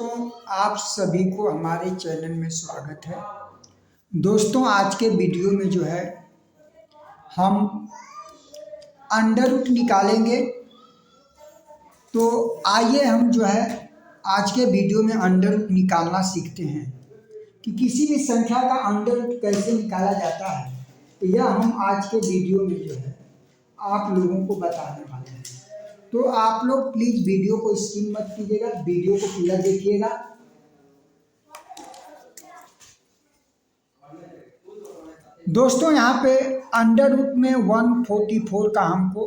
दोस्तों, आप सभी को हमारे चैनल में स्वागत है। दोस्तों, आज के वीडियो में जो है हम अंडर रूट निकालेंगे। तो आइए हम जो है आज के वीडियो में अंडर रूट निकालना सीखते हैं कि किसी भी संख्या का अंडर रूट कैसे निकाला जाता है। तो यह हम आज के वीडियो में जो है आप लोगों को बताने वाले हैं। तो आप लोग प्लीज़ वीडियो को स्किप मत कीजिएगा, वीडियो को पूरा देखिएगा। दोस्तों, यहाँ पे अंडर रूट में 144 का हमको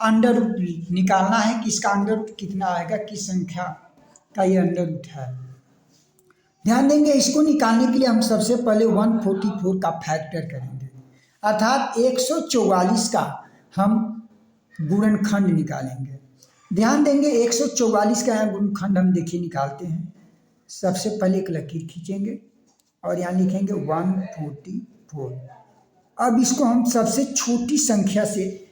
अंडर रूट निकालना है कि इसका अंडर रूट कितना आएगा, किस संख्या का ये अंडर रूट है। ध्यान देंगे, इसको निकालने के लिए हम सबसे पहले 144 का फैक्टर करेंगे, अर्थात 144 का हम गुणनखंड निकालेंगे। ध्यान देंगे, 144 का यहाँ गुणनखंड हम देखिए निकालते हैं। सबसे पहले एक लकीर खींचेंगे और यहाँ लिखेंगे 144। अब इसको हम सबसे छोटी संख्या से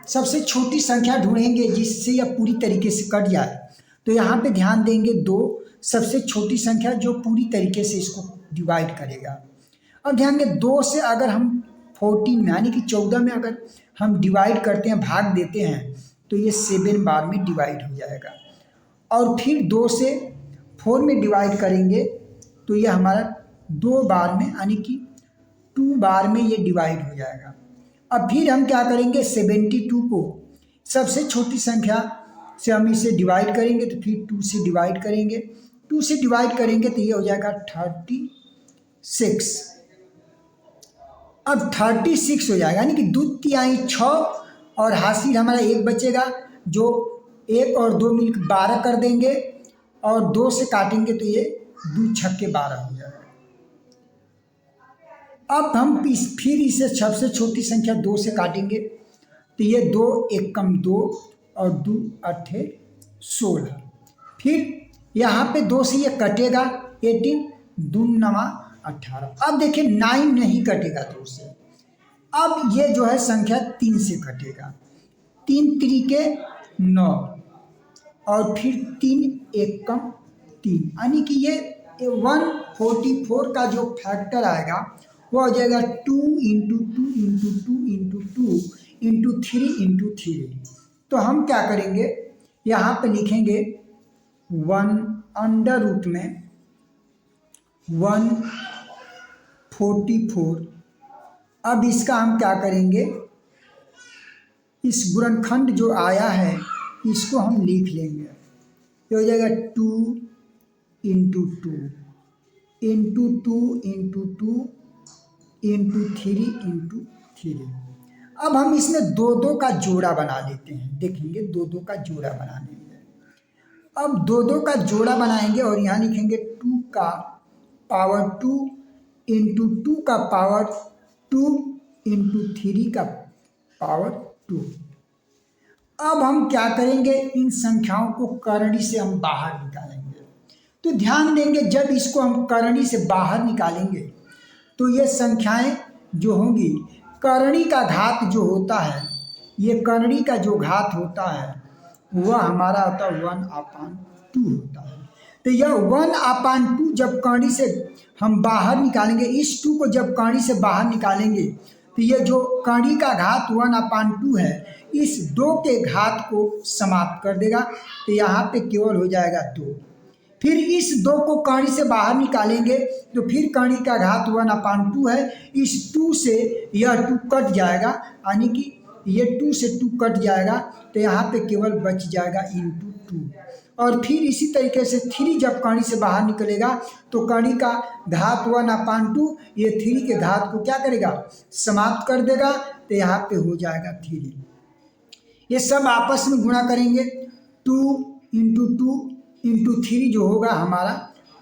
सबसे छोटी संख्या ढूंढेंगे जिससे यह पूरी तरीके से कट जाए। तो यहाँ पे ध्यान देंगे 2 सबसे छोटी संख्या जो पूरी तरीके से इसको डिवाइड करेगा। अब ध्यान दें, 2 से अगर हम 14 यानी कि 14 में अगर हम डिवाइड करते हैं, भाग देते हैं, तो ये 7 बार में डिवाइड हो जाएगा। और फिर 2 से 4 में डिवाइड करेंगे तो ये हमारा 2 बार में यानी कि 2 बार में ये डिवाइड हो जाएगा। अब फिर हम क्या करेंगे, 72 को सबसे छोटी संख्या से हम इसे डिवाइड करेंगे तो फिर 2 से डिवाइड करेंगे। 2 से डिवाइड करेंगे तो ये हो जाएगा 36। अब 36 हो जाएगा यानी कि 2 तिहाई 6 और हासिल हमारा 1 बचेगा, जो 1 और 2 मिलकर 12 कर देंगे और 2 से काटेंगे तो ये 2 छक्के 12 हो जाएगा। अब हम फिर इसे सबसे छोटी संख्या 2 से काटेंगे तो ये 2 एकम 2 और 2 अट्ठे 16। फिर यहाँ पे 2 से ये कटेगा 18, 2 नवा 18। अब देखिए 9 नहीं कटेगा 2 से। अब ये जो है संख्या 3 से कटेगा, 3 त्रिके 9 और फिर 3 एकम 3, यानी कि ये 144 का जो फैक्टर आएगा वो हो जाएगा 2 × 2 × 2 × 2 × 3 × 3। तो हम क्या करेंगे, यहाँ पे लिखेंगे 1 अंडर रूट में 144। अब इसका हम क्या करेंगे, इस गुणनखंड जो आया है इसको हम लिख लेंगे। ये हो जाएगा 2 × 2 × 2 × 2 × 3 × 3। अब हम इसमें 2 का जोड़ा बना लेते हैं। देखेंगे 2 का जोड़ा बनाएंगे। अब 2 का जोड़ा बनाएंगे और यहाँ लिखेंगे 2 का पावर 2 × 2 का पावर 2 × 3 का पावर 2। अब हम क्या करेंगे, इन संख्याओं को करणी से हम बाहर निकालेंगे। तो ध्यान देंगे, जब इसको हम करणी से बाहर निकालेंगे तो ये संख्याएं जो होंगी, करणी का घात जो होता है, ये करणी का जो घात होता है वह हमारा होता है 1/2 होता है। तो यह 1/2 जब करणी से हम बाहर निकालेंगे, इस 2 को जब करणी से बाहर निकालेंगे तो ये जो करणी का घात 1/2 है, इस 2 के घात को समाप्त कर देगा। तो यहाँ पे केवल हो जाएगा 2। फिर इस 2 को करणी से बाहर निकालेंगे तो फिर करणी का घात 1/2 है, इस 2 से यह 2 कट जाएगा, यानी कि ये 2 से 2 कट जाएगा। तो यहाँ पे केवल बच जाएगा × 2। और फिर इसी तरीके से 3 जब करणी से बाहर निकलेगा तो करणी का घात 1/2 ये 3 के घात को क्या करेगा, समाप्त कर देगा। तो यहाँ पे हो जाएगा 3। ये सब आपस में गुणा करेंगे, 2 × 2 × 3 जो होगा हमारा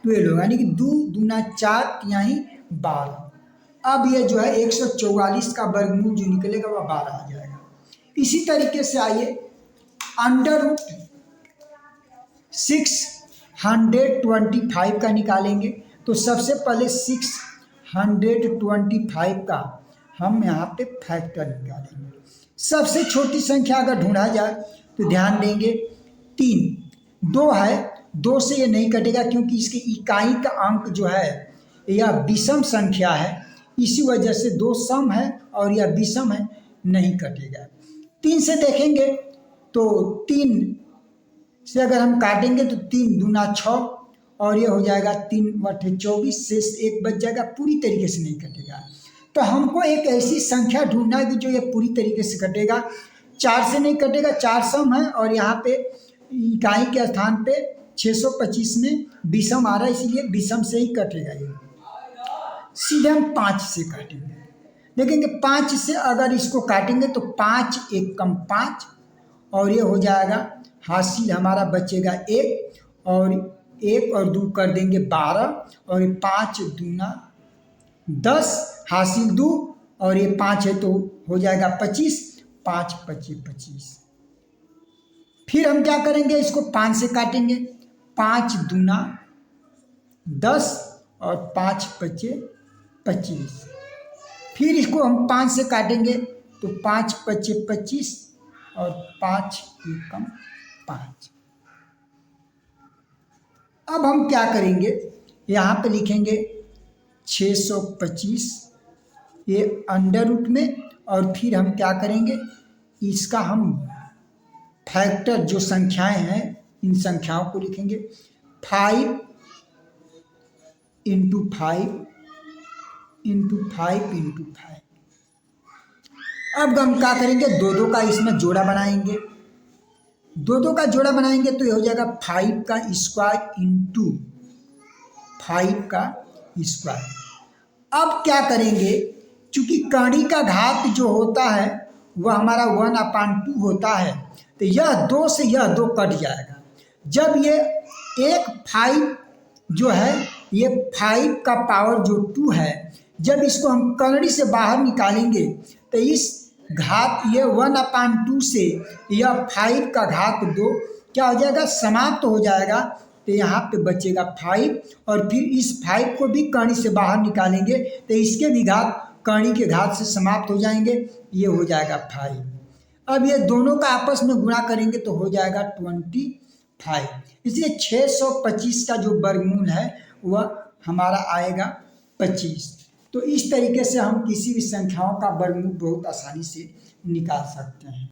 12 होगा, यानी कि 2 दूना 4 तिहाई 12। अब ये जो है 144 का वर्गमूल जो निकलेगा वह 12 आ जाएगा। इसी तरीके से आइए अंडर रूट 625 का निकालेंगे। तो सबसे पहले 625 का हम यहाँ पे फैक्टर निकालेंगे। सबसे छोटी संख्या अगर ढूंढा जाए तो ध्यान देंगे 3, 2 है 2 से ये नहीं कटेगा क्योंकि इसकी इकाई का अंक जो है यह विषम संख्या है, इसी वजह से 2 सम है और यह विषम है, नहीं कटेगा। 3 से देखेंगे तो 3 से अगर हम काटेंगे तो 3 दूना 6 और ये हो जाएगा 3 बटे 24, शेष 1 बच जाएगा, पूरी तरीके से नहीं कटेगा। तो हमको एक ऐसी संख्या ढूंढना है कि जो ये पूरी तरीके से कटेगा। 4 से नहीं कटेगा, 4 सम है और यहाँ पे इकाई के स्थान पे 625 में विषम आ रहा है, इसीलिए विषम से ही कटेगा ये। सीधे हम 5 से काटेंगे, देखेंगे 5 से अगर इसको काटेंगे तो 5 1 कम 5 और ये हो जाएगा, हासिल हमारा बचेगा 1 और 1 और 2 कर देंगे 12 और ये 5 दूना 10, हासिल 2 और ये 5 है तो हो जाएगा 25, 5 पचे 25। फिर हम क्या करेंगे, इसको 5 से काटेंगे, 5 दूना 10 और 5 पचे 25। फिर इसको हम 5 से काटेंगे तो 5 पचे 25 और 5 एकम 5। अब हम क्या करेंगे, यहाँ पे लिखेंगे 625 ये अंडर रूट में, और फिर हम क्या करेंगे, इसका हम फैक्टर जो संख्याएं हैं इन संख्याओं को लिखेंगे 5 इंटू 5 इंटू 5 इंटू 5। अब हम क्या करेंगे, 2 का इसमें जोड़ा बनाएंगे, 2 का जोड़ा बनाएंगे तो ये हो जाएगा 5 का स्क्वायर इंटू 5 का स्क्वायर। अब क्या करेंगे, चूंकि कड़ी का घात जो होता है वह हमारा 1/2 होता है, तो यह 2 से यह 2 कट जाएगा। जब ये एक 5 जो है, ये 5 का पावर जो 2 है, जब इसको हम कड़ी से बाहर निकालेंगे तो इस घात ये 1/2 से यह 5 का घात 2 क्या हो जाएगा, समाप्त हो जाएगा। तो यहाँ पे बचेगा 5 और फिर इस 5 को भी कड़ी से बाहर निकालेंगे तो इसके भी घात कड़ी के घात से समाप्त हो जाएंगे, ये हो जाएगा 5। अब ये दोनों का आपस में गुणा करेंगे तो हो जाएगा 25। इसलिए 625 का जो वर्गमूल है वह हमारा आएगा 25। तो इस तरीके से हम किसी भी संख्याओं का वर्गमूल बहुत आसानी से निकाल सकते हैं।